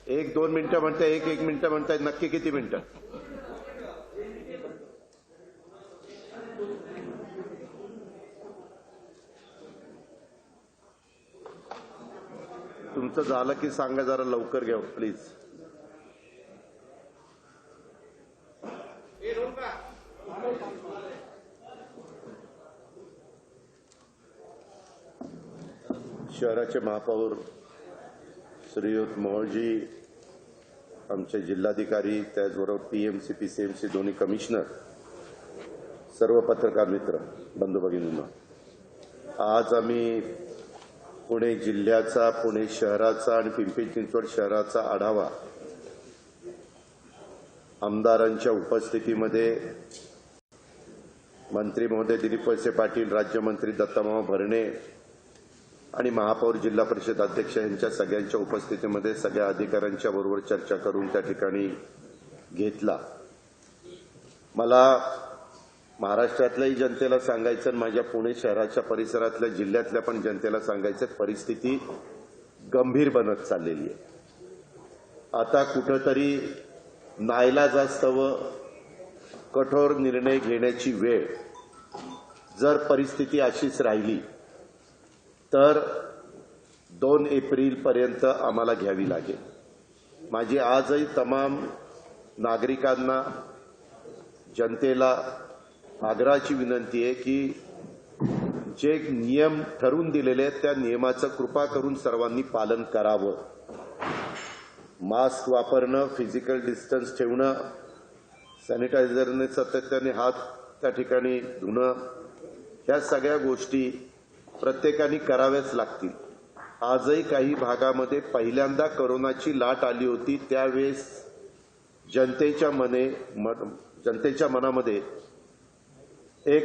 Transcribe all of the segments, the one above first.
1-2 मिनिटं म्हणताय, 1 मिनिटं म्हणताय, नक्की किती मिनिटं? तुमचं झालं की सांगा, जरा लवकर घ्या प्लीज. शहराचे महापौर श्रीयुत मोहळजी, आमचे जिल्हाधिकारी, त्याचबरोबर पीएमसी पीसीएमसी दोन्ही कमिशनर, सर्व पत्रकार मित्र, बंधू भगिनींनो, आज आम्ही पुणे जिल्ह्याचा, पुणे शहराचा आणि पिंपरी चिंचवड शहराचा आढावा आमदारांच्या उपस्थितीमध्ये मंत्री महोदय दिलीप वळसे पाटील, राज्यमंत्री दत्तामामा भरणे आणि महापौर, जिल्हा परिषद अध्यक्ष यांच्या सगळ्यांच्या उपस्थितीमध्ये सगळ्या अधिकाऱ्यांच्या बरोबर चर्चा करून त्या ठिकाणी घेतला. मला महाराष्ट्रातल्याही जनतेला सांगायचं आणि माझ्या पुणे शहराच्या परिसरातल्या जिल्ह्यातल्या पण जनतेला सांगायचं, परिस्थिती गंभीर बनत चाललेली आहे. आता कुठंतरी नाईलाजास्तव कठोर निर्णय घेण्याची वेळ, जर परिस्थिती अशीच राहिली तर 2 एप्रिलपर्यंत आम्हाला घ्यावी लागेल. माझी आजही तमाम नागरिकांना, जनतेला आग्रहाची विनंती आहे की जे नियम ठरवून दिलेले आहेत त्या नियमाचं कृपा करून सर्वांनी पालन करावं. मास्क वापरणं, फिजिकल डिस्टन्स ठेवणं, सॅनिटायझरने सातत्याने हात त्या ठिकाणी धुणं, ह्या सगळ्या गोष्टी प्रत्येकाने कराव्याच लागतील. आजही काही भागामध्ये पहिल्यांदा कोरोनाची लाट आली होती त्यावेळेस जनतेच्या मनामध्ये एक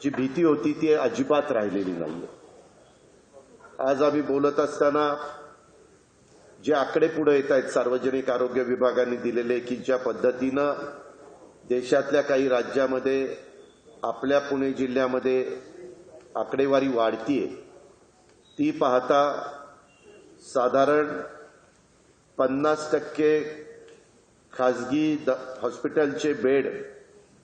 जी भीती होती ती अजिबात राहिलेली नाही. आज आम्ही बोलत असताना जे आकडे पुढे येत आहेत सार्वजनिक आरोग्य विभागाने दिलेले, की ज्या पद्धतीनं देशातल्या काही राज्यामध्ये, आपल्या पुणे जिल्ह्यामध्ये आकडेवारी वाढतीये, ती पाहता साधारण 50% खासगी हॉस्पिटलचे बेड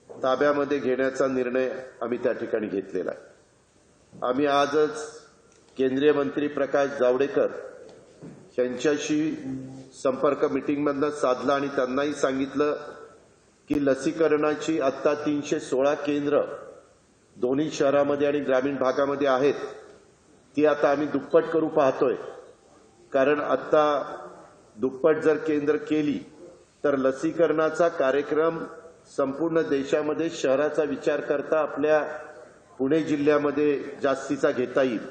ताब्यामध्ये घेण्याचा निर्णय आम्ही त्या ठिकाणी घेतलेला आहे. आम्ही आजच केंद्रीय मंत्री प्रकाश जावडेकर यांच्याशी संपर्क मीटिंगमधनं साधला आणि त्यांनाही सांगितलं की लसीकरणाची आता 316 केंद्र दोन्ही शहरामध्ये आणि ग्रामीण भागामध्ये आहेत, ती आता आम्ही दुप्पट करू पाहतोय. कारण आता दुप्पट जर केंद्र केली तर लसीकरणाचा कार्यक्रम संपूर्ण देशामध्ये शहराचा विचार करता आपल्या पुणे जिल्ह्यामध्ये जास्तीचा घेता येईल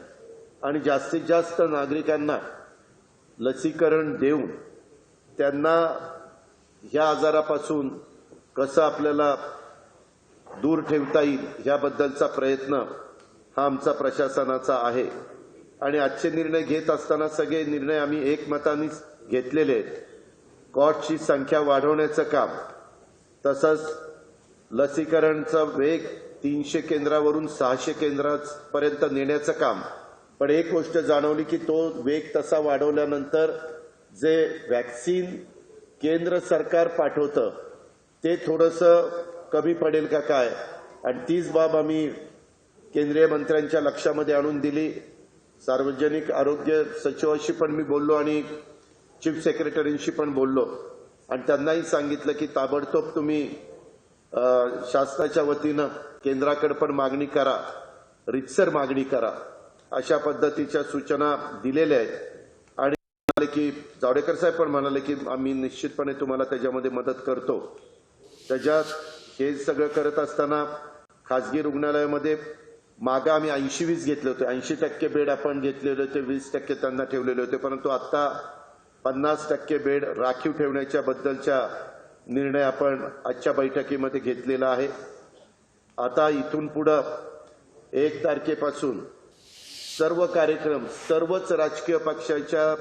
आणि जास्तीत जास्त नागरिकांना लसीकरण देऊन त्यांना ह्या आजारापासून कसं आपल्याला दूर ठेवता येईल याबद्दलचा प्रयत्न हा आमचा प्रशासनाचा आहे. आणि आजचे निर्णय घेत असताना सगळे निर्णय आम्ही एकमताने घेतलेले आहेत. कॉटची संख्या वाढवण्याचं काम, तसंच लसीकरणचा वेग 300 केंद्रावरून 600 केंद्रापर्यंत नेण्याचं काम. पण एक गोष्ट जाणवली की तो वेग तसा वाढवल्यानंतर जे वॅक्सिन केंद्र सरकार पाठवतं ते थोडंसं कमी पडेल का काय, आणि तीच बाब आम्ही केंद्रीय मंत्र्यांच्या लक्षामध्ये आणून दिली. सार्वजनिक आरोग्य सचिवाशी पण मी बोललो आणि चीफ सेक्रेटरींशी पण बोललो आणि त्यांनाही सांगितलं की ताबडतोब तुम्ही शासनाच्या वतीनं केंद्राकडे पण मागणी करा, रितसर मागणी करा, अशा पद्धतीच्या सूचना दिलेल्या आहेत. आणि म्हणाले की जावडेकर साहेब पण म्हणाले की आम्ही निश्चितपणे तुम्हाला त्याच्यामध्ये मदत करतो. त्याच्यात हे सगळं करत असताना खासगी रुग्णालयामध्ये मागे आम्ही 80-20 घेतले होते, 80% बेड आपण घेतलेले होते, 20% त्यांना ठेवलेले होते. परंतु आता 50% बेड राखीव ठेवण्याच्या बद्दलचा निर्णय आपण आजच्या बैठकीमध्ये घेतलेला आहे. आता इथून पुढे 1 तारखेपासून सर्व कार्यक्रम सर्वच राजकीय पक्षाच्या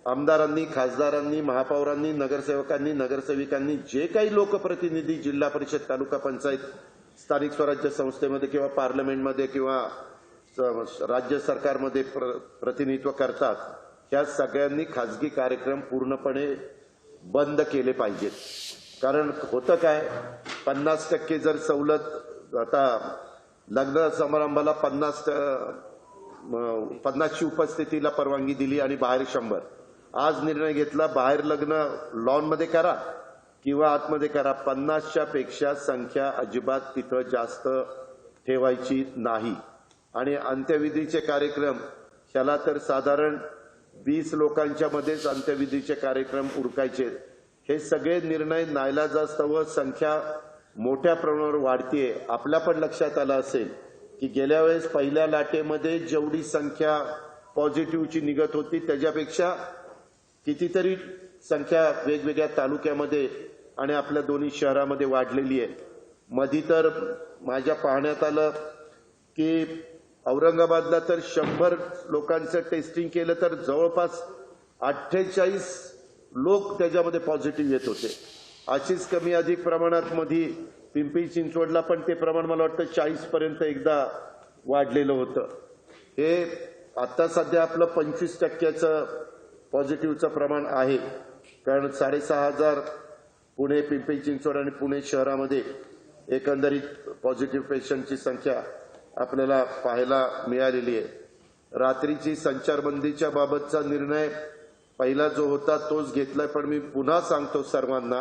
आमदारांनी, खासदारांनी, महापौरांनी, नगरसेवकांनी, नगरसेविकांनी, जे काही लोकप्रतिनिधी जिल्हा परिषद, तालुका पंचायत, स्थानिक स्वराज्य संस्थेमध्ये किंवा पार्लमेंटमध्ये किंवा राज्य सरकारमध्ये प्रतिनिधित्व करतात, ह्या सगळ्यांनी खाजगी कार्यक्रम पूर्णपणे बंद केले पाहिजेत. कारण होतं काय, 50% जर सवलत, आता लग्न समारंभाला 50ची उपस्थितीला परवानगी दिली आणि बाहेर 100. आज निर्णय घेतला बाहेर लग्न लॉनमध्ये करा किंवा आतमध्ये करा, 50च्या पेक्षा संख्या अजिबात तिथं जास्त ठेवायची नाही. आणि अंत्यविधीचे कार्यक्रम ह्याला तर साधारण 20 लोकांच्या मध्येच अंत्यविधीचे कार्यक्रम उरकायचे. हे सगळे निर्णय नाईलाजास्तव संख्या मोठ्या प्रमाणावर वाढतीये. आपल्या पण लक्षात आलं असेल की गेल्या वेळेस पहिल्या लाटेमध्ये जेवढी संख्या पॉझिटिव्हची निघत होती त्याच्यापेक्षा कितीतरी संख्या वेगवेगळ्या तालुक्यामध्ये आणि आपल्या दोन्ही शहरामध्ये वाढलेली आहे. मधी तर माझ्या पाहण्यात आलं की औरंगाबादला तर 100 लोकांचं टेस्टिंग केलं तर जवळपास 48 लोक त्याच्यामध्ये पॉझिटिव्ह येत होते. अशीच कमी अधिक प्रमाणात मधी पिंपरी चिंचवडला पण ते प्रमाण मला वाटतं 40 पर्यंत एकदा वाढलेलं होतं. हे आता सध्या आपलं 25% पॉझिटिव्हचं प्रमाण आहे. कारण 6,500 पुणे, पिंपरी चिंचवड आणि पुणे शहरामध्ये एकंदरीत पॉझिटिव्ह पेशंटची संख्या आपल्याला पाहायला मिळालेली आहे. रात्रीची संचारबंदीच्या बाबतचा निर्णय पहिला जो होता तोच घेतलाय. पण मी पुन्हा सांगतो सर्वांना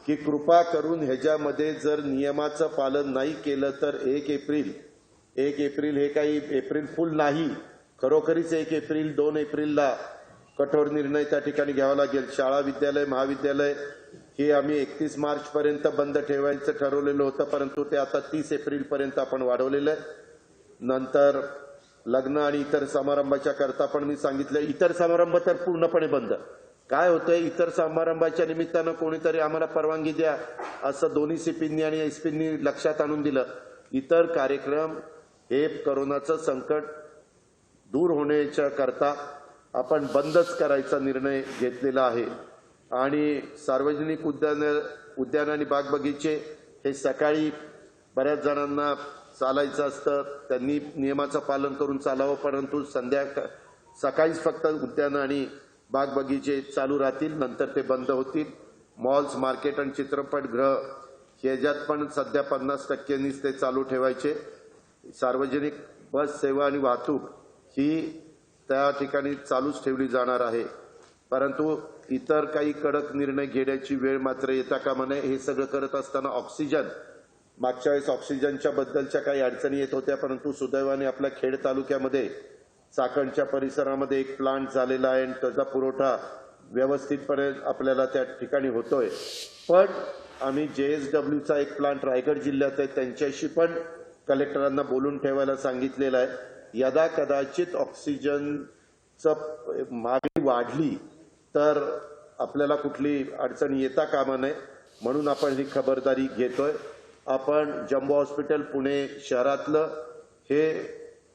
की कृपा करून ह्याच्यामध्ये जर नियमाचं पालन नाही केलं तर 1 एप्रिल हे काही एप्रिल फुल नाही, खरोखरीच 1 एप्रिल 2 एप्रिलला कठोर निर्णय त्या ठिकाणी घ्यावा लागेल. शाळा, विद्यालय, महाविद्यालय हे आम्ही 31 मार्च पर्यंत बंद ठेवायचं ठरवलेलं होतं, परंतु ते आता 30 एप्रिल पर्यंत आपण वाढवलेलं आहे. नंतर लग्न आणि इतर समारंभाच्या करता पण मी सांगितलं इतर समारंभ तर पूर्णपणे बंद. काय होतंय, इतर समारंभाच्या निमित्तानं कोणीतरी आम्हाला परवानगी द्या असं दोन्ही सीपींनी आणि एसपींनी लक्षात आणून दिलं. इतर कार्यक्रम हे कोरोनाचं संकट दूर होण्याच्या करता आपण बंदच करायचा निर्णय घेतलेला आहे. आणि सार्वजनिक उद्यान आणि बाग बगीचे हे सकाळी बऱ्याच जणांना चालायचं असतं, त्यांनी नियमाचं पालन करून चालावं, परंतु सकाळीच फक्त उद्यान आणि बाग बगीचे चालू राहतील, नंतर ते बंद होतील. मॉल्स, मार्केट आणि चित्रपटगृह ह्याच्यात पण सध्या 50%नीच ते चालू ठेवायचे. सार्वजनिक बस सेवा आणि वाहतूक ही त्या ठिकाणी चालूच ठेवली जाणार आहे. परंतु इतर काही कडक निर्णय घेण्याची वेळ मात्र येता कामा नये. हे सगळं करत असताना ऑक्सिजन, मागच्या वेळेस ऑक्सिजनच्या बद्दलच्या काही अडचणी येत होत्या, परंतु सुदैवाने आपल्या खेड तालुक्यामध्ये चाकणच्या परिसरामध्ये एक प्लांट झालेला आहे आणि त्याचा पुरवठा व्यवस्थितपणे आपल्याला त्या ठिकाणी होतोय. पण आम्ही JSWचा एक प्लांट रायगड जिल्ह्यात आहे, त्यांच्याशी पण कलेक्टरांना बोलून ठेवायला सांगितलेलं आहे. यदा कदाचित ऑक्सिजनचं मागणी वाढली तर आपल्याला कुठली अडचण येता कामा नये, म्हणून आपण ही खबरदारी घेतोय. आपण जम्बो हॉस्पिटल पुणे शहरातलं हे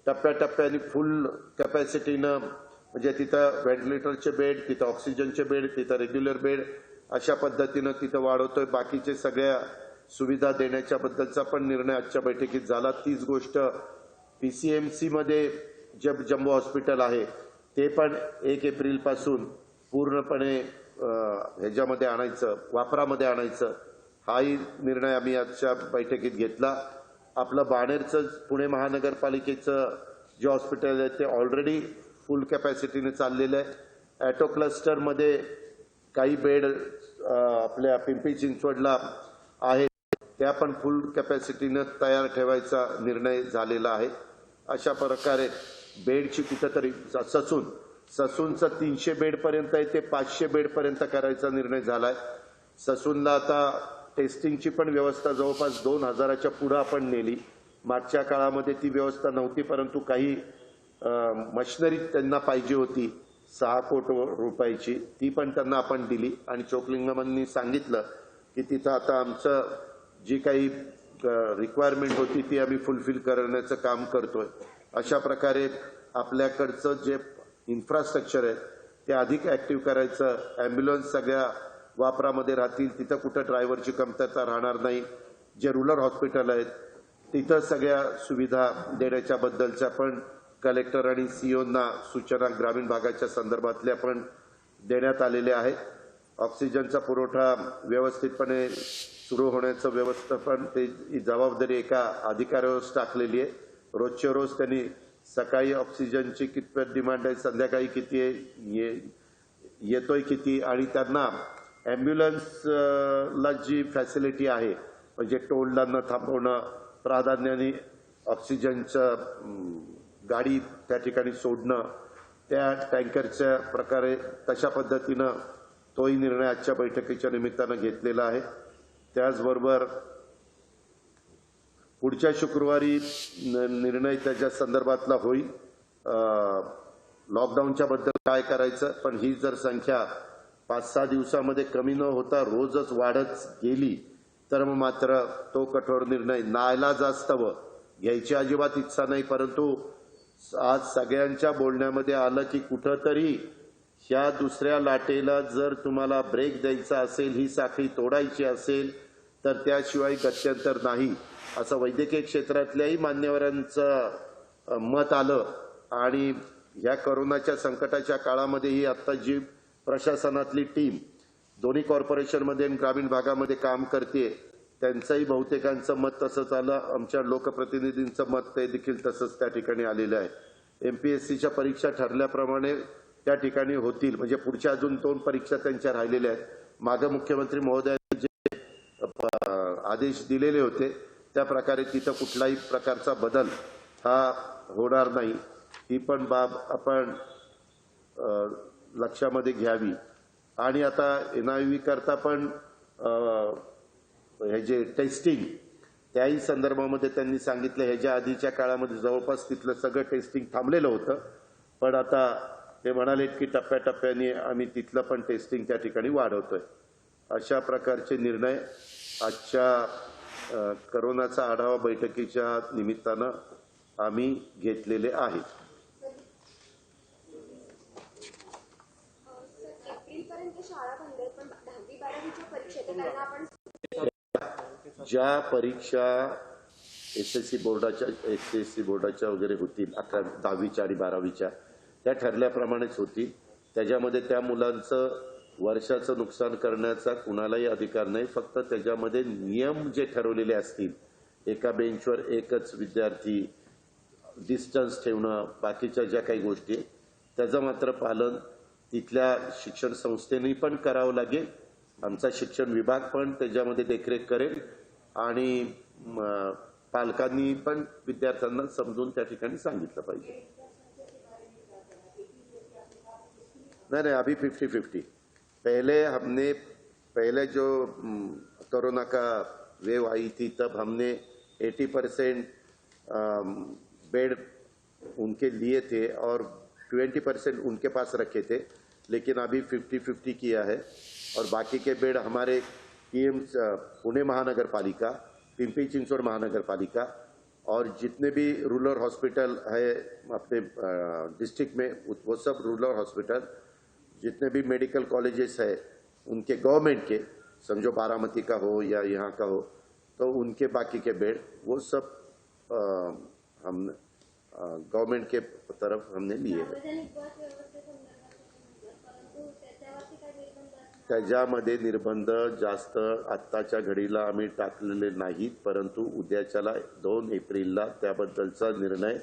टप्प्याटप्प्याने फुल कॅपॅसिटीनं, म्हणजे तिथं व्हेंटिलेटरचे बेड, तिथं ऑक्सिजनचे बेड, तिथं रेग्युलर बेड अशा पद्धतीनं तिथं वाढवतोय. बाकीचे सगळ्या सुविधा देण्याच्या बद्दलचा पण निर्णय आजच्या बैठकीत झाला. तीच गोष्ट PCMC मध्ये जे जम्बो हॉस्पिटल आहे ते पण 1 एप्रिलपासून पूर्णपणे ह्याच्यामध्ये आणायचं, वापरामध्ये आणायचं, हाही निर्णय आम्ही आजच्या बैठकीत घेतला. आपलं बाणेरचं पुणे महानगरपालिकेचं जे हॉस्पिटल आहे ते ऑलरेडी फुल कॅपॅसिटीने चाललेलं आहे. ॲटो क्लस्टरमध्ये काही बेड आपल्या पिंपरी चिंचवडला आहे, त्या पण फुल कॅपॅसिटीनं तयार ठेवायचा निर्णय झालेला आहे. अशा प्रकारे बेडची कुठेतरी ससूनचं 300 बेडपर्यंत आहे ते 500 बेडपर्यंत करायचा निर्णय झालाय. ससूनला आता टेस्टिंगची पण व्यवस्था जवळपास 2000च्या पुढे आपण नेली. मागच्या काळामध्ये ती व्यवस्था नव्हती, परंतु काही मशिनरी त्यांना पाहिजे होती 6 कोटी रुपयाची, ती पण त्यांना आपण दिली. आणि चोकलिंगमांनी सांगितलं की तिथं आता आमचं जी काही रिक्वायरमेंट होती ती आम्ही फुलफिल करण्याचं काम करतोय. अशा प्रकारे आपल्याकडचं जे इन्फ्रास्ट्रक्चर आहे ते अधिक ऍक्टिव्ह करायचं. ॲम्ब्युलन्स सगळ्या वापरामध्ये राहतील, तिथं कुठं ड्रायव्हरची कमतरता राहणार नाही. जे रुरल हॉस्पिटल आहेत तिथं सगळ्या सुविधा देण्याच्या बद्दलचा पण कलेक्टर आणि सीओना सूचना ग्रामीण भागाच्या संदर्भातल्या पण देण्यात आलेल्या आहेत. ऑक्सिजनचा पुरवठा व्यवस्थितपणे सुरू होण्याचं व्यवस्थापन ही जबाबदारी एका अधिकाऱ्यावर टाकलेली आहे. रोजच्या रोज त्यांनी सकाळी ऑक्सिजनची कितपत डिमांड आहे, संध्याकाळी किती आहे, येतोय किती, आणि त्यांना ॲम्ब्युलन्सला जी फॅसिलिटी आहे म्हणजे टोलला न थांबवणं, प्राधान्याने ऑक्सिजनचं गाडी त्या ठिकाणी सोडणं, त्या टँकरच्या प्रकारे तशा पद्धतीनं तोही निर्णय आजच्या बैठकीच्या निमित्तानं घेतलेला आहे. त्याचबरोबर पुढच्या शुक्रवारी निर्णय त्याच्या संदर्भातला होईल. लॉकडाऊनच्या बद्दल काय करायचं, पण ही जर संख्या 5-6 दिवसामध्ये कमी न होता रोजच वाढत गेली तर मग मात्र तो कठोर निर्णय नाईलाजास्तव घ्यायची अजिबात इच्छा नाही. परंतु आज सगळ्यांच्या बोलण्यामध्ये आलं की कुठंतरी ह्या दुसऱ्या लाटेला जर तुम्हाला ब्रेक द्यायचा असेल, ही साखळी तोडायची असेल तर त्याशिवाय गत्यंतर नाही, असं वैद्यकीय क्षेत्रातल्याही मान्यवरांचं मत आलं. आणि ह्या कोरोनाच्या संकटाच्या काळामध्येही आता जी प्रशासनातली टीम दोन्ही कॉर्पोरेशनमध्ये आणि ग्रामीण भागामध्ये काम करते त्यांचंही बहुतेकांचं मत तसंच आलं. आमच्या लोकप्रतिनिधींचं मत ते देखील तसंच त्या ठिकाणी आलेलं आहे. MPSCच्या परीक्षा ठरल्याप्रमाणे त्या ठिकाणी होतील, म्हणजे पुढच्या अजून 2 परीक्षा त्यांच्या राहिलेल्या आहेत. मागे मुख्यमंत्री महोदयांनी जे आदेश दिलेले होते त्या प्रकारे तिथं कुठलाही प्रकारचा बदल हा होणार नाही. ही पण बाब आपण लक्षामध्ये घ्यावी. आणि आता NIV करता पण हे जे टेस्टिंग त्याही संदर्भामध्ये त्यांनी सांगितलं, ह्याच्या आधीच्या काळामध्ये जवळपास तिथलं सगळं टेस्टिंग थांबलेलं होतं, पण आता ते म्हणाले की टप्प्याटप्प्याने आम्ही तिथलं पण टेस्टिंग त्या ठिकाणी वाढवतोय. अशा प्रकारचे निर्णय आजच्या कोरोनाचा आढावा बैठकीच्या निमित्तानं आम्ही घेतलेले आहेत. ज्या परीक्षा SSC बोर्डाच्या वगैरे होतील 11, 10वीच्या आणि 12वीच्या त्या ठरल्याप्रमाणेच होतील. त्याच्यामध्ये त्या मुलांचं वर्षाचं नुकसान करण्याचा कुणालाही अधिकार नाही. फक्त त्याच्यामध्ये नियम जे ठरवलेले असतील, एका बेंचवर एकच विद्यार्थी, डिस्टन्स ठेवणं, बाकीच्या ज्या काही गोष्टी त्याचं मात्र पालन तिथल्या शिक्षण संस्थेने पण करावं लागेल. आमचा शिक्षण विभाग पण त्याच्यामध्ये देखरेख करेल आणि पालकांनी पण विद्यार्थ्यांना समजून त्या ठिकाणी सांगितलं पाहिजे. नहीं, अभी 50-50. पहले जो कोरोना का वेव आई थी तब हमने 80% बेड उनके लिए थे और 20% उनके पास रखे थे, लेकिन अभी 50-50 किया है. और बाकी के बेड हमारे पुणे महानगर पालिका, पिंपरी चिंचवड महानगर पालिका और जितने भी रूरल हॉस्पिटल है अपने डिस्ट्रिक्ट में, वो सब रूरल हॉस्पिटल, जितने भी मेडिकल कॉलेजेस है उनके गवर्नमेंट के, समझो बारामती का हो या यहाँ का हो, तो उनके बाकी के बेड वो सब हम गवर्नमेंट के तरफ हमने लिए हैं. त्याच्यामध्ये निर्बंध जास्त आत्ताच्या घडीला आम्ही टाकलेले नाहीत, परंतु उद्याच्याला 2 एप्रिलला त्याबद्दलचा निर्णय,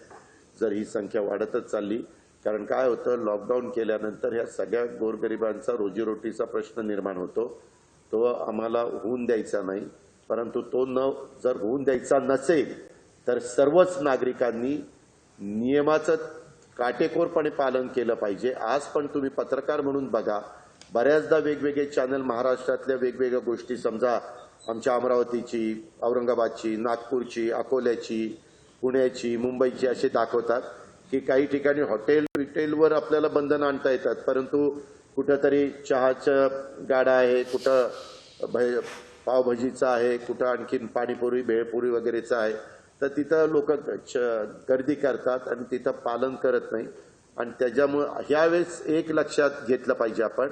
जर ही संख्या वाढतच चालली, कारण काय होतं लॉकडाऊन केल्यानंतर ह्या सगळ्या गोरगरिबांचा रोजीरोटीचा प्रश्न निर्माण होतो, तो आम्हाला होऊन द्यायचा नाही. परंतु तो जर होऊन द्यायचा नसेल तर सर्वच नागरिकांनी नियमाचं काटेकोरपणे पालन केलं पाहिजे. आज पण तुम्ही पत्रकार म्हणून बघा, बऱ्याचदा वेगवेगळे चॅनल महाराष्ट्रातल्या वेगवेगळ्या गोष्टी, समजा आमच्या अमरावतीची, औरंगाबादची, नागपूरची, अकोल्याची, पुण्याची, मुंबईची असे दाखवतात की काही ठिकाणी हॉटेलवर आपल्याला बंधन आणता येतात, परंतु कुठंतरी चहाचं गाडा आहे, कुठं पावभाजीचा आहे, कुठं आणखीन पाणीपुरी, भेळपुरी वगैरेचं आहे, तर तिथं लोक गर्दी करतात आणि तिथं पालन करत नाही. आणि त्याच्यामुळे ह्यावेळेस एक लक्षात घेतलं पाहिजे आपण,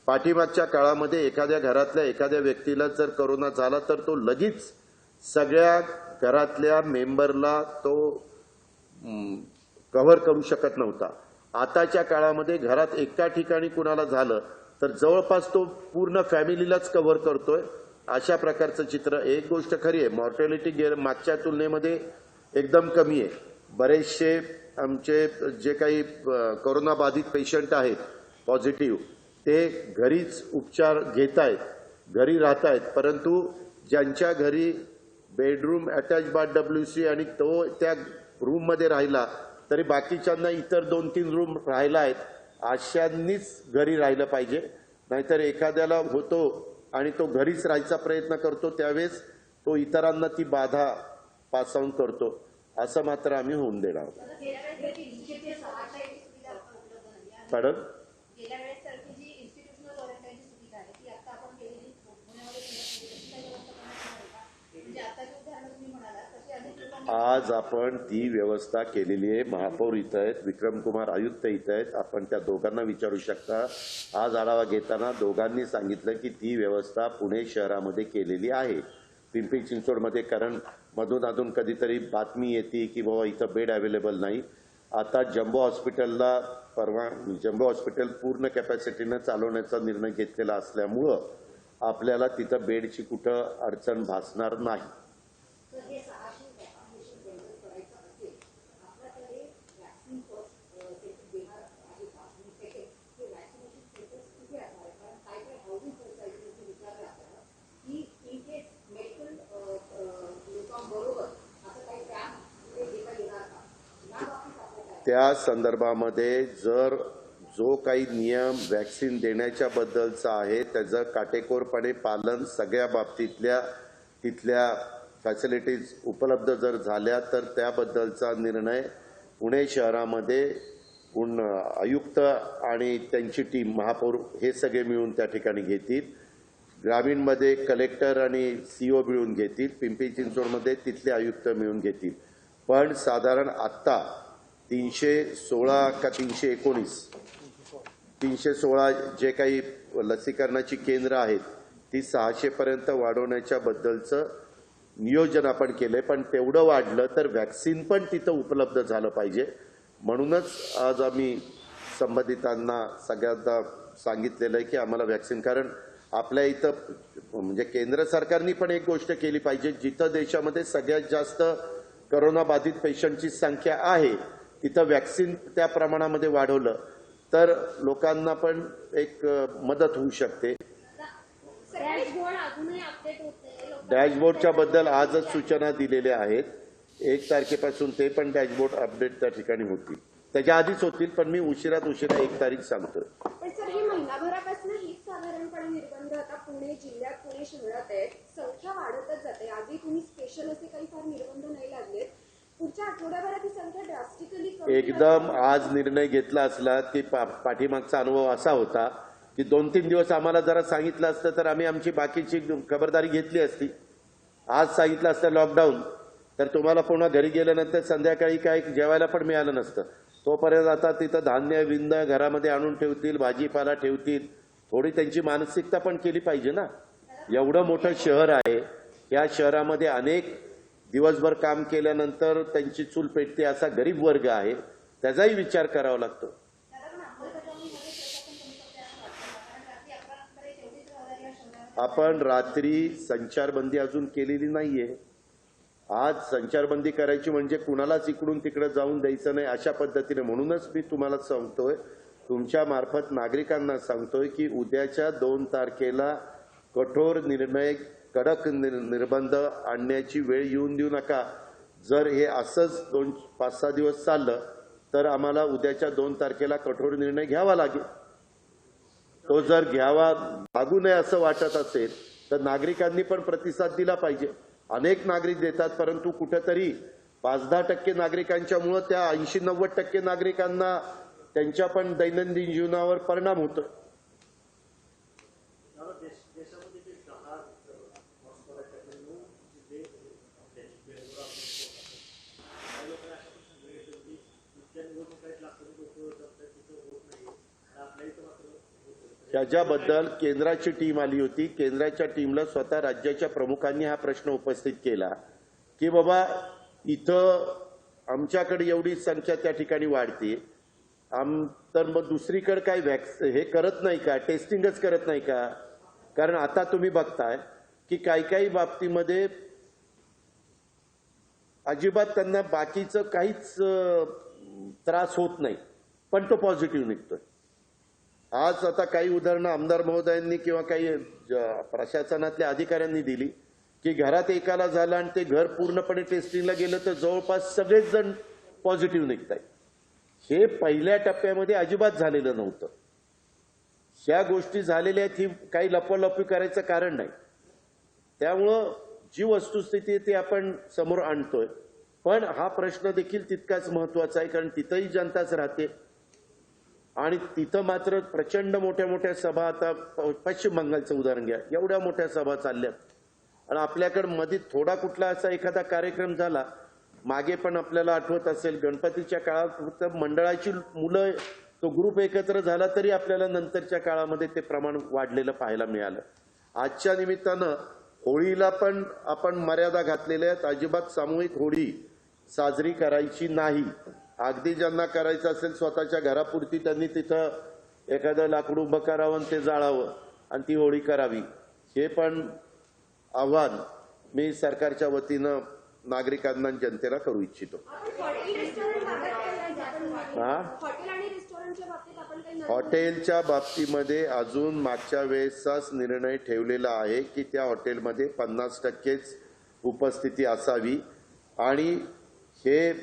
पाठीमागच्या काळामध्ये एखाद्या घरातल्या एखाद्या व्यक्तीला जर कोरोना झाला तर तो लगेच सगळ्या घरातल्या मेंबरला तो कव्हर करू शकत नव्हता. आताच्या काळामध्ये घरात एका ठिकाणी कुणाला झालं तर जवळपास तो पूर्ण फॅमिलीलाच कव्हर करतोय. अशा प्रकारचं चित्र. एक गोष्ट खरी आहे, मॉर्टॅलिटी मागच्या तुलनेमध्ये एकदम कमी आहे. बरेचसे आमचे जे काही कोरोना बाधित पेशंट आहेत पॉझिटिव्ह, ते घरीच उपचार घेत आहेत, घरी राहत आहेत. परंतु ज्यांच्या घरी बेडरूम अटॅच बाथ WC आणि तो त्या रूममध्ये राहिला तरी बाकीच्यांना इतर 2-3 रूम राहिला आहेत, अशांनीच घरी राहिलं पाहिजे. नाहीतर एखाद्याला होतो आणि तो घरीच राहायचा प्रयत्न करतो, त्यावेळेस तो इतरांना ती बाधा पास ऑन करतो. असं मात्र आम्ही होऊन देणार आहोत. मॅडम, आज आपण ती व्यवस्था केलेली आहे. महापौर इथं आहेत, विक्रमकुमार आयुक्त इथं आहेत, आपण त्या दोघांना विचारू शकता. आज आढावा घेताना दोघांनी सांगितलं की ती व्यवस्था पुणे शहरामध्ये केलेली आहे. पिंपरी चिंचवडमध्ये कारण मधून अधून कधीतरी बातमी येते की बाबा इथं बेड अवेलेबल नाही. आता जम्बो हॉस्पिटलला जम्बो हॉस्पिटल पूर्ण कॅपॅसिटीनं चालवण्याचा निर्णय घेतलेला असल्यामुळं आपल्याला तिथं बेडची कुठं अडचण भासणार नाही. त्या संदर्भामध्ये जर जो काही नियम वॅक्सिन देण्याच्या बद्दलचा आहे त्याचं काटेकोरपणे पालन सगळ्या बाबतीतल्या तिथल्या फॅसिलिटीज उपलब्ध जर झाल्या तर त्याबद्दलचा निर्णय पुणे शहरामध्ये आयुक्त आणि त्यांची टीम, महापौर हे सगळे मिळून त्या ठिकाणी घेतील. ग्रामीणमध्ये कलेक्टर आणि CO मिळून घेतील. पिंपरी चिंचवडमध्ये तिथले आयुक्त मिळून घेतील. पण साधारण आत्ता 316 का 316 जे काही लसीकरणाची केंद्र आहेत ती 600 पर्यंत वाढवण्याच्या बद्दलचं नियोजन आपण केलंय. पण तेवढं वाढलं तर वॅक्सिन पण तिथं उपलब्ध झालं पाहिजे. म्हणूनच आज आम्ही संबंधितांना सगळ्यांना सांगितलेलं आहे की आम्हाला वॅक्सिन, कारण आपल्या इथं म्हणजे केंद्र सरकारने पण एक गोष्ट केली पाहिजे, जिथं देशामध्ये सगळ्यात जास्त कोरोना बाधित पेशंटची संख्या आहे तिथं वॅक्सिन त्या प्रमाणामध्ये वाढवलं तर लोकांना पण एक मदत होऊ शकते. डॅशबोर्डच्या बद्दल आजच सूचना दिलेल्या आहेत. 1 तारखेपासून ते पण डॅशबोर्ड अपडेट त्या ठिकाणी होतील. त्याच्या आधीच होतील पण मी उशिरा 1 तारीख सांगतोय. पण सर, हे महिनाभरापासून हीच साधारणपणे निर्बंध आता पुणे जिल्ह्यात, पुणे शहरात आहेत. संख्या वाढतच जाते. आधी तुम्ही स्पेशल असे काही फार निर्बंध नाही लागलेत. पुढच्या आठवड्याभरात ही संख्या ड्रास्टिकली एकदम आज निर्णय घेतला असला की पाठीमागचा अनुभव असा होता की 2-3 दिवस आम्हाला जरा सांगितलं असतं तर आम्ही आमची बाकीची खबरदारी घेतली असती. आज सांगितलं असतं लॉकडाऊन तर तुम्हाला पुन्हा घरी गेल्यानंतर संध्याकाळी काय जेवायला पण मिळालं नसतं. तोपर्यंत आता तिथं धान्य विंद घरामध्ये आणून ठेवतील, भाजीपाला ठेवतील. थोडी त्यांची मानसिकता पण केली पाहिजे ना. एवढं मोठं शहर आहे, या शहरामध्ये अनेक दिवसभर काम केल्यानंतर त्यांची चूल पेटते असा गरीब वर्ग आहे, त्याचाही विचार करावा लागतो. आपण रात्री संचारबंदी अजून केलेली नाहीये. आज संचारबंदी करायची म्हणजे कुणालाच इकडून तिकडे जाऊन द्यायचं नाही अशा पद्धतीने. म्हणूनच मी तुम्हाला सांगतोय, तुमच्या मार्फत नागरिकांना सांगतोय की उद्याच्या 2 तारखेला कठोर निर्णय, कडक निर्बंध आणण्याची वेळ येऊन देऊ नका. जर हे असंच 5-6 दिवस चाललं तर आम्हाला उद्याच्या 2 तारखेला कठोर निर्णय घ्यावा लागेल. तो जर घ्यावा लागू नये असं वाटत असेल तर नागरिकांनी पण प्रतिसाद दिला पाहिजे. अनेक नागरिक देतात, परंतु कुठेतरी 5-10% नागरिकांच्यामुळे त्या 80-90% नागरिकांना त्यांच्या पण दैनंदिन जीवनावर परिणाम होतो. त्याच्याबद्दल केंद्राची टीम आली होती. केंद्राच्या टीमला स्वतः राज्याच्या प्रमुखांनी हा प्रश्न उपस्थित केला की बाबा इथं आमच्याकडे एवढी संख्या त्या ठिकाणी वाढते तर मग दुसरीकडे काय हे करत नाही का, टेस्टिंगच करत नाही का? कारण आता तुम्ही बघताय की काही बाबतीमध्ये अजिबात त्यांना बाकीचं काहीच त्रास होत नाही, पण तो पॉझिटिव्ह निघतोय. आज आता काही उदाहरणं आमदार महोदयांनी किंवा काही प्रशासनातल्या अधिकाऱ्यांनी दिली की घरात एकाला झालं आणि ते घर पूर्णपणे टेस्टिंगला गेलं तर जवळपास सगळेच जण पॉझिटिव्ह निघतायत. हे पहिल्या टप्प्यामध्ये अजिबात झालेलं नव्हतं. ह्या गोष्टी झालेल्या आहेत, ही काही लपवालपवी करायचं कारण नाही. त्यामुळं जी वस्तुस्थिती आहे ती आपण समोर आणतोय, पण हा प्रश्न देखील तितकाच महत्वाचा आहे, कारण तिथंही जनताच राहते आणि तिथं मात्र प्रचंड मोठ्या मोठ्या सभा, आता पश्चिम बंगालचं उदाहरण घ्या, एवढ्या मोठ्या सभा चालल्यात आणि आपल्याकडे मध्ये थोडा कुठला असा एखादा कार्यक्रम झाला, मागे पण आपल्याला आठवत असेल गणपतीच्या काळात फक्त मंडळाची मुलं तो ग्रुप एकत्र झाला तरी आपल्याला नंतरच्या काळामध्ये ते प्रमाण वाढलेलं पाहायला मिळालं. आजच्या निमित्तानं होळीला पण आपण मर्यादा घातलेल्या आहेत. अजिबात सामूहिक होळी साजरी करायची नाही. अगदी ज्यांना करायचं असेल स्वतःच्या घरापुरती त्यांनी तिथं एखादं लाकूड उभं करावं आणि ते जाळावं आणि ती होळी करावी. हे पण आव्हान मी सरकारच्या वतीनं नागरिकांना जनतेला करू इच्छितो. हॉटेलच्या बाबतीमध्ये अजून मागच्या वेळेसचाच निर्णय ठेवलेला आहे की त्या हॉटेलमध्ये 50%च उपस्थिती असावी आणि हे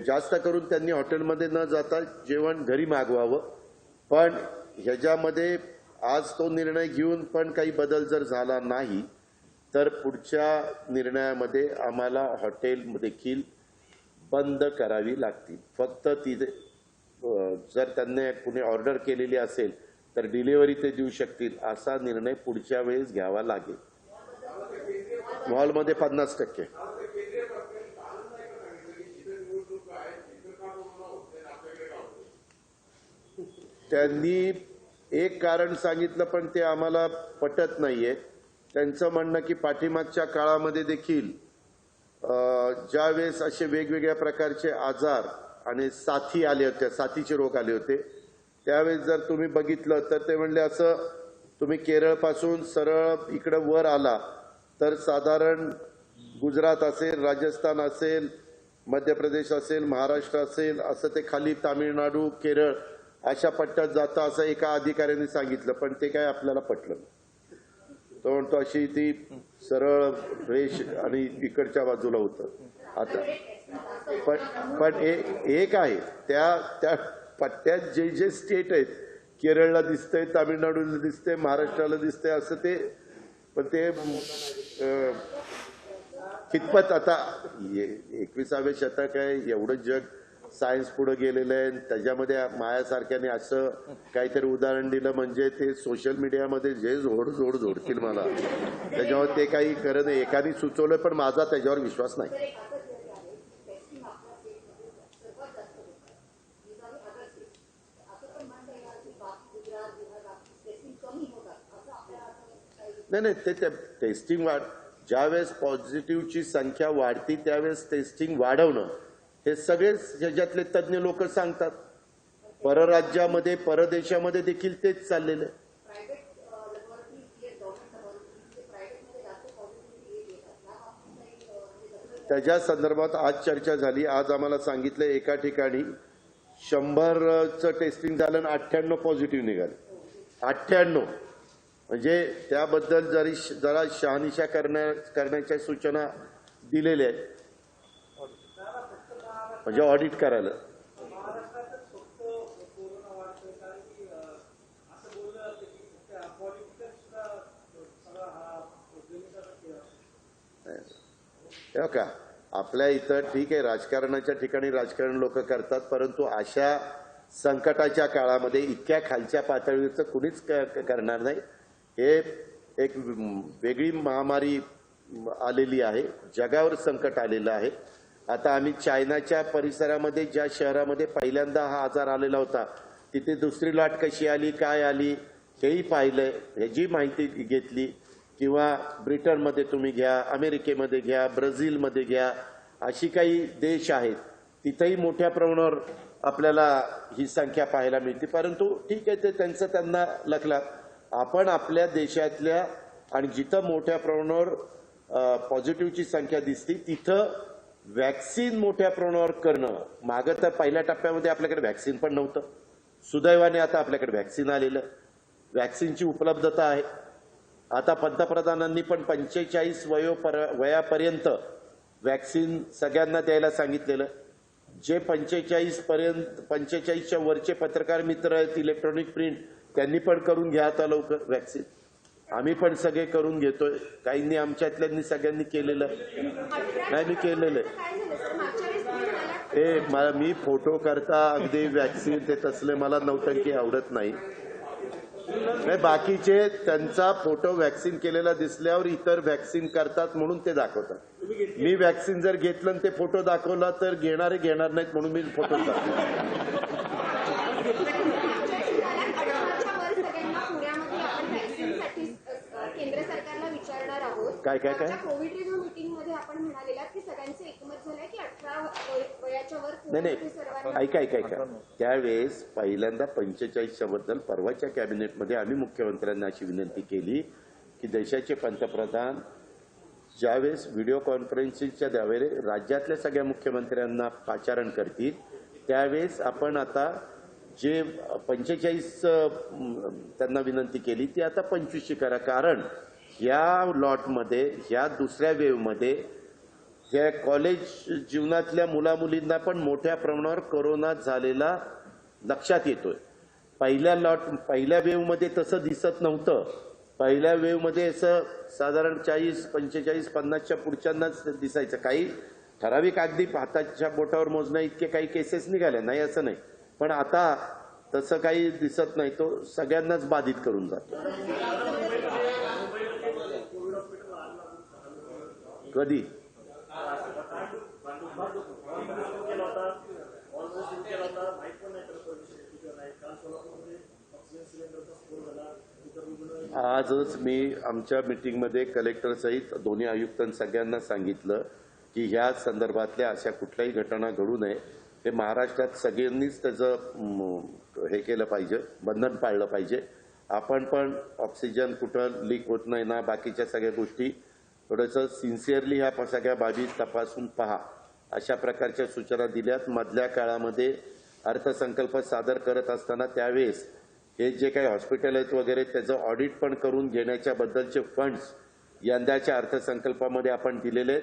जास्त करून त्यांनी हॉटेलमध्ये न जाता जेवण घरी मागवावं. पण ह्याच्यामध्ये आज तो निर्णय घेऊन पण काही बदल जर झाला नाही तर पुढच्या निर्णयामध्ये आम्हाला हॉटेल देखील बंद करावी लागतील. फक्त तिथे जर त्यांनी कुणी ऑर्डर केलेली असेल तर डिलिव्हरी ते देऊ शकतील, असा निर्णय पुढच्या वेळेस घ्यावा लागेल. मॉलमध्ये 50%. त्यांनी एक कारण सांगितलं पण ते आम्हाला पटत नाहीये. त्यांचं म्हणणं की पाठीमागच्या काळामध्ये देखील ज्यावेळेस असे वेगवेगळ्या प्रकारचे आजार आणि साथी आले होते, साथीचे रोग आले होते, त्यावेळेस जर तुम्ही बघितलं तर ते म्हणले असं तुम्ही केरळपासून सरळ इकडे वर आला तर साधारण गुजरात असेल, राजस्थान असेल, मध्य प्रदेश असेल, महाराष्ट्र असेल, असं ते खाली तामिळनाडू, केरळ अशा पट्ट्यात जातं असं एका अधिकाऱ्याने सांगितलं. पण ते काय आपल्याला पटलं. तो म्हणतो अशी ती सरळ रेष आणि इकडच्या बाजूला होतं. आता पण एक आहे त्या पट्ट्यात जे स्टेट आहेत, केरळला दिसतंय, तामिळनाडूला दिसतंय, महाराष्ट्राला दिसतंय, असं ते पण ते कितपत आता 21व्या शतक आहे, एवढं जग सायन्स पुढे गेलेलं आहे. त्याच्यामध्ये मायासारख्याने असं काहीतरी उदाहरण दिलं म्हणजे ते सोशल मीडियामध्ये जे जोडतील मला, त्याच्यावर ते काही खरं नाही. एकाने सुचवलं पण माझा त्याच्यावर विश्वास नाही. नाही ते टेस्टिंग ज्यावेळेस पॉझिटिव्हची संख्या वाढती त्यावेळेस टेस्टिंग वाढवणं हे सगळेच ह्याच्यातले तज्ज्ञ लोक सांगतात. परराज्यामध्ये परदेशामध्ये देखील तेच चाललेलं आहे. त्याच्या संदर्भात आज चर्चा झाली. आज आम्हाला सांगितलं एका ठिकाणी 100चं टेस्टिंग झालं आणि 98 पॉझिटिव्ह निघाले. 98 म्हणजे त्याबद्दल जरा शहानिशा करण्याच्या सूचना दिलेल्या आहेत, म्हणजे ऑडिट करायला. का आपल्या इथं ठीक आहे, राजकारणाच्या ठिकाणी राजकारण लोक करतात, परंतु अशा संकटाच्या काळामध्ये इतक्या खालच्या पातळीवरचं कुणीच करणार नाही. हे एक वेगळी महामारी आलेली आहे, जगावर संकट आलेलं आहे. आता आम्ही चायनाच्या परिसरामध्ये ज्या शहरामध्ये पहिल्यांदा हा आजार आलेला होता तिथे दुसरी लाट कशी आली, काय आली हेही पाहिलंय, ह्याची माहिती घेतली. किंवा ब्रिटनमध्ये तुम्ही घ्या, अमेरिकेमध्ये घ्या, ब्राझीलमध्ये घ्या, अशी काही देश आहेत तिथेही मोठ्या प्रमाणावर आपल्याला ही संख्या पाहायला मिळते. परंतु ठीक आहे, ते त्यांचं त्यांना लक्षात. आपण आपल्या देशातल्या आणि जिथं मोठ्या प्रमाणावर पॉझिटिव्हची संख्या दिसते तिथं व्हॅक्सिन मोठ्या प्रमाणावर करणं. मागं तर पहिल्या टप्प्यामध्ये आपल्याकडे व्हॅक्सिन पण नव्हतं. सुदैवाने आता आपल्याकडे व्हॅक्सिन आलेलं, व्हॅक्सिनची उपलब्धता आहे. आता पंतप्रधानांनी पण 45 वयापर्यंत व्हॅक्सिन सगळ्यांना द्यायला सांगितलेलं. जे 45च्या वरचे पत्रकार मित्र आहेत, इलेक्ट्रॉनिक प्रिंट, त्यांनी पण करून घ्या आता लवकर व्हॅक्सिन. आम्ही पण सगळे करून घेतोय. काहींनी आमच्यातल्यांनी सगळ्यांनी केलेलं नाही, मी केलेलं आहे. मी फोटो करता अगदी व्हॅक्सिन ते तसले मला नौटंकी आवडत नाही. बाकीचे त्यांचा फोटो व्हॅक्सिन केलेला दिसल्यावर इतर व्हॅक्सिन करतात म्हणून ते दाखवतात. मी व्हॅक्सिन जर घेतलं आणि ते फोटो दाखवला तर घेणार नाहीत म्हणून मी फोटो दाखवतो. केंद्र सरकारला विचारणार आहोत. काय कोविड रिव्ह्यू मीटिंग मध्ये आपण म्हणालेला की सगळ्यांचे एकमत झालंय की 18 वयाच्या वर नाही, ऐका. त्यावेळेस पहिल्यांदा 45च्या बद्दल परवाच्या कॅबिनेटमध्ये आम्ही मुख्यमंत्र्यांना अशी विनंती केली की देशाचे पंतप्रधान ज्यावेळेस व्हिडिओ कॉन्फरन्सिंगच्या द्वारे राज्यातल्या सगळ्या मुख्यमंत्र्यांना पाचारण करतील त्यावेळेस आपण आता जे 45 त्यांना विनंती केली ती आता 25 करा. कारण या लॉटमध्ये, ह्या दुसऱ्या वेव्हमध्ये त्या कॉलेज जीवनातल्या मुलामुलींना पण मोठ्या प्रमाणावर कोरोना झालेला लक्षात येतोय. पहिल्या वेव्हमध्ये तसं दिसत नव्हतं. पहिल्या वेव्हमध्ये असं साधारण 40, 45, 50च्या पुढच्यांनाच दिसायचं. काही ठराविक अगदी हाताच्या बोटावर मोजण्या इतके काही केसेस निघाले नाही असं नाही, पण आता तसं काही दिसत नाही. तो सगळ्यांनाच बाधित करून जातो. कधी आजच मी आमच्या मीटिंगमध्ये कलेक्टर सहित दोन्ही आयुक्तांना सगळ्यांना सांगितलं की ह्या संदर्भातल्या अशा कुठल्याही घटना घडू नये. हे महाराष्ट्रात सगळ्यांनीच त्याचं हे केलं पाहिजे, बंधन पाळलं पाहिजे. आपण पण ऑक्सिजन कुठं लीक होत नाही ना, बाकीच्या सगळ्या गोष्टी थोडंसं सिन्सिअरली ह्या सगळ्या बाबी तपासून पहा, अशा प्रकारच्या सूचना दिल्यात. मधल्या काळामध्ये अर्थसंकल्प सादर करत असताना त्यावेळेस हे जे काही हॉस्पिटल आहेत वगैरे त्याचं ऑडिट पण करून घेण्याच्या बद्दलचे फंड्स यंदाच्या अर्थसंकल्पामध्ये आपण दिलेले आहेत.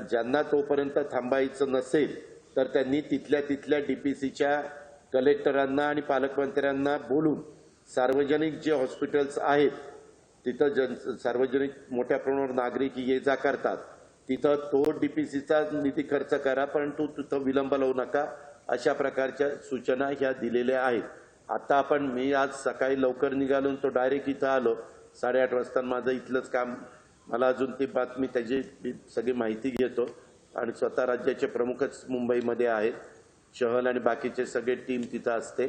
ज्यांना तोपर्यंत थांबायचं नसेल तर त्यांनी तिथल्या डीपीसीच्या कलेक्टरांना आणि पालकमंत्र्यांना बोलून सार्वजनिक जे हॉस्पिटल्स आहेत तिथं सार्वजनिक मोठ्या प्रमाणावर नागरिक ये जा करतात तिथं तो डीपीसीचा निधी खर्च करा, परंतु तिथं विलंब लावू नका, अशा प्रकारच्या सूचना ह्या दिलेल्या आहेत. आता मी आज सकाळी लवकर निघालो, तो डायरेक्ट इथं आलो 8:30 वाजता. माझं इथलंच काम, मला अजून ती बातमी त्याची सगळी माहिती घेतो आणि स्वतः राज्याचे प्रमुखच मुंबईमध्ये आहेत, शहल आणि बाकीचे सगळे टीम तिथं असते,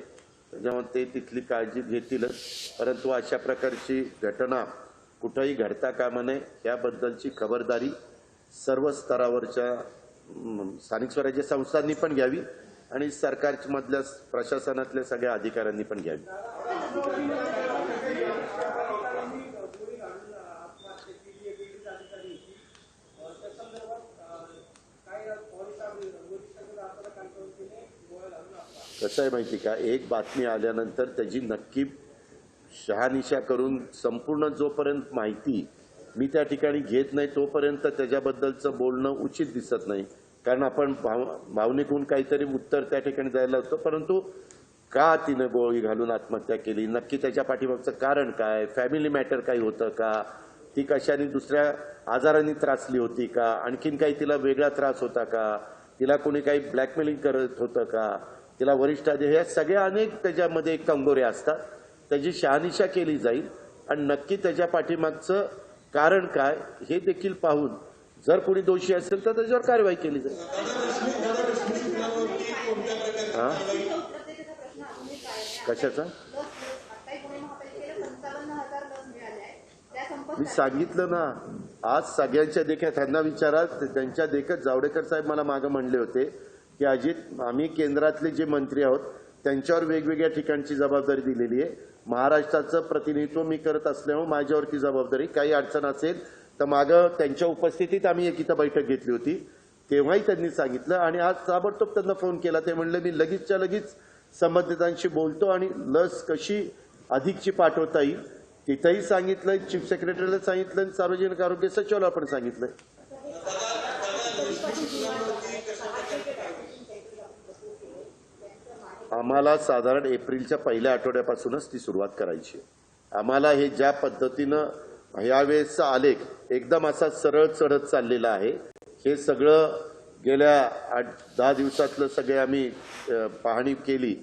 त्याच्यामुळे ते तिथली काळजी घेतीलच. परंतु अशा प्रकारची घटना कुठंही घडता कामा नये याबद्दलची खबरदारी सर्व स्तरावरच्या स्थानिक स्वराज्य संस्थांनी पण घ्यावी आणि सरकारमधल्या प्रशासनातल्या सगळ्या अधिकाऱ्यांनी पण घ्यावी. कसं आहे माहिती का, एक बातमी आल्यानंतर त्याची नक्की शहानिशा करून संपूर्ण जोपर्यंत माहिती मी त्या ठिकाणी घेत नाही तोपर्यंत त्याच्याबद्दलचं बोलणं उचित दिसत नाही. कारण आपण भावनिकून काहीतरी उत्तर त्या ठिकाणी द्यायला होतं, परंतु का तिनं गोळी घालून आत्महत्या केली, नक्की त्याच्या पाठीमागचं कारण काय, फॅमिली मॅटर काही होतं का, ती कशाने दुसऱ्या आजारांनी त्रासली होती का, आणखीन काही तिला वेगळा त्रास होता का, तिला कोणी काही ब्लॅकमेलिंग करत होतं का, तिला वरिष्ठ ह्या सगळ्या अनेक त्याच्यामध्ये कंगोरे असतात. त्याची शहानिशा केली जाईल आणि नक्की त्याच्या पाठीमागचं कारण काय हे देखील पाहून जर कोणी दोषी असेल तर त्याच्यावर कारवाई केली जाईल. कशाचा मी सांगितलं ना, आज सगळ्यांच्या देखत त्यांना विचारा, त्यांच्या देखत जावडेकर साहेब मला मागे म्हणले होते की अजित, आम्ही केंद्रातले जे मंत्री आहोत त्यांच्यावर वेगवेगळ्या ठिकाणची जबाबदारी दिलेली आहे. महाराष्ट्राचं प्रतिनिधित्व मी करत असल्यामुळे माझ्यावरती जबाबदारी, काही अडचण असेल तर मागं त्यांच्या उपस्थितीत आम्ही एक इथं बैठक घेतली होती, तेव्हाही त्यांनी सांगितलं. आणि आज ताबडतोब त्यांना फोन केला, ते म्हणले मी लगेचच्या लगेच संबंधितांशी बोलतो आणि लस कशी अधिकची पाठवता येईल तिथंही सांगितलं, चीफ सेक्रेटरीला सांगितलं आणि सार्वजनिक आरोग्य सचिवाला पण सांगितलं. आम्हाला साधारण एप्रिलच्या पहिल्या आठवड्यापासूनच ती सुरुवात करायची. आम्हाला हे ज्या पद्धतीनं यावेळेसचा आलेख एकदम असा सरळ चढत चाललेला आहे, हे सगळं गेल्या 8-10 दिवसातलं सगळे आम्ही पाहणी केली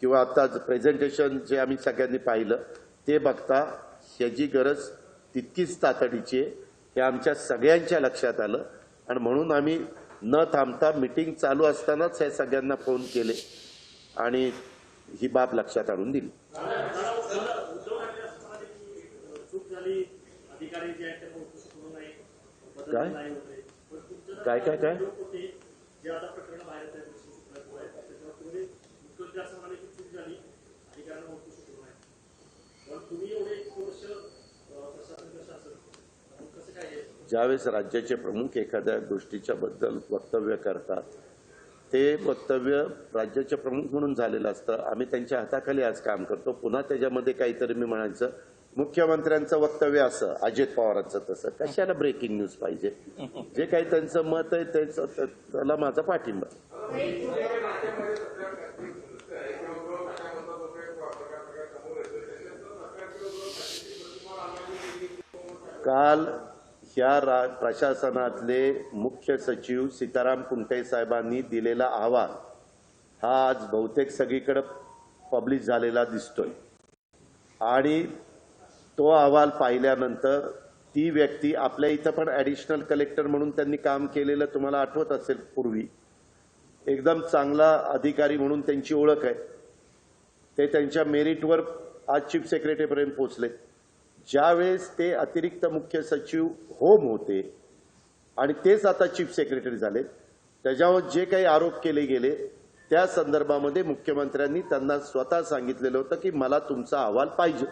किंवा आता प्रेझेंटेशन जे आम्ही सगळ्यांनी पाहिलं ते बघता ह्याची गरज तितकीच तातडीची आहे हे आमच्या सगळ्यांच्या लक्षात आलं. आणि म्हणून आम्ही न थांबता मीटिंग चालू असतानाच हे सगळ्यांना फोन केले आणि ही बाब लक्षात आणून दिली. काय काय काय ज्यावेळेस राज्याचे प्रमुख एखाद्या गोष्टीच्या बद्दल वक्तव्य करतात ते वक्तव्य राज्याचे प्रमुख म्हणून झालेलं असतं. आम्ही त्यांच्या हाताखाली आज काम करतो. पुन्हा त्याच्यामध्ये काहीतरी मी म्हणायचं मुख्यमंत्र्यांचं वक्तव्य असं, अजित पवारांचं तसं, कशाला ब्रेकिंग न्यूज पाहिजे? जे काही त्यांचं मत आहे त्याला माझा पाठिंबा. काल ह्या प्रशासनातले मुख्य सचिव सीताराम कुंटे साहेबांनी दिलेला अहवाल हा आज बहुतेक सगळीकडे पब्लिश झालेला दिसतोय. आणि तो अहवाल पाहिल्यानंतर ती व्यक्ती आपल्या इथं पण ॲडिशनल कलेक्टर म्हणून त्यांनी काम केलेलं तुम्हाला आठवत असेल, पूर्वी एकदम चांगला अधिकारी म्हणून त्यांची ओळख आहे. ते त्यांच्या मेरिटवर आज चीफ सेक्रेटरीपर्यंत पोहोचले. ज्यावेळेस ते अतिरिक्त मुख्य सचिव होम होते आणि तेच आता चीफ सेक्रेटरी झाले, त्याच्यावर जे काही आरोप केले गेले त्या संदर्भामध्ये मुख्यमंत्र्यांनी त्यांना स्वतः सांगितलेलं होतं की मला तुमचा अहवाल पाहिजे.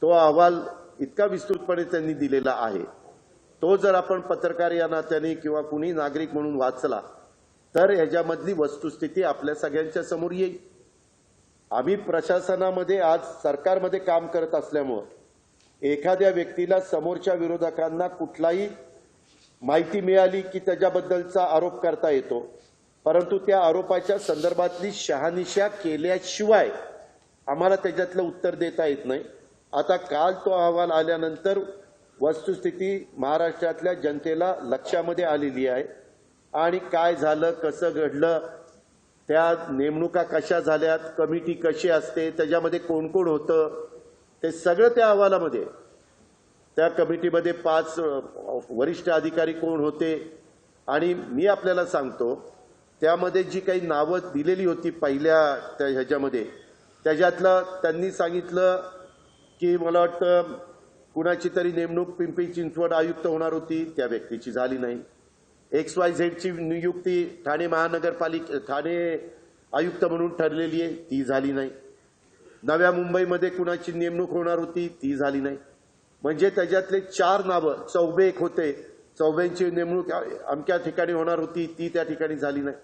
तो अहवाल इतका विस्तृतपणे त्यांनी दिलेला आहे. तो जर आपण पत्रकार या नात्याने किंवा कुणी नागरिक म्हणून वाचला तर ह्याच्यामधली वस्तुस्थिती आपल्या सगळ्यांच्या समोर येईल. आम्ही प्रशासनामध्ये आज सरकारमध्ये काम करत असल्यामुळे एखाद्या व्यक्तीला समोरच्या विरोधकांना कुठलाही माहिती मिळाली की त्याच्याबद्दलचा आरोप करता येतो, परंतु त्या आरोपाच्या संदर्भातली शहानिशा केल्याशिवाय आम्हाला त्याच्यातलं उत्तर देता येत नाही. आता काल तो अहवाल आल्यानंतर वस्तुस्थिती महाराष्ट्रातल्या जनतेला लक्षामध्ये आलेली आहे. आणि काय झालं, कसं घडलं, त्या नेमणुका कशा झाल्यात, कमिटी कशी असते, त्याच्यामध्ये कोण कोण होतं, ते सगळं त्या अहवालामध्ये. त्या कमिटीमध्ये 5 वरिष्ठ अधिकारी कोण होते. आणि मी आपल्याला सांगतो त्यामध्ये जी काही नावं दिलेली होती पहिल्या ह्याच्यामध्ये, त्याच्यातलं त्यांनी सांगितलं की मला वाटतं कुणाची तरी नेमणूक पिंपरी चिंचवड आयुक्त होणार होती, त्या व्यक्तीची झाली नाही. XYZची नियुक्ती ठाणे ठाणे आयुक्त म्हणून ठरलेली आहे, ती झाली नाही. नव्या मुंबईमध्ये कुणाची नेमणूक होणार होती, ती झाली नाही. म्हणजे त्याच्यातले 4 नावं, चौबे एक होते, चौबेंची नेमणूक अमक्या ठिकाणी होणार होती, ती त्या ठिकाणी झाली नाही.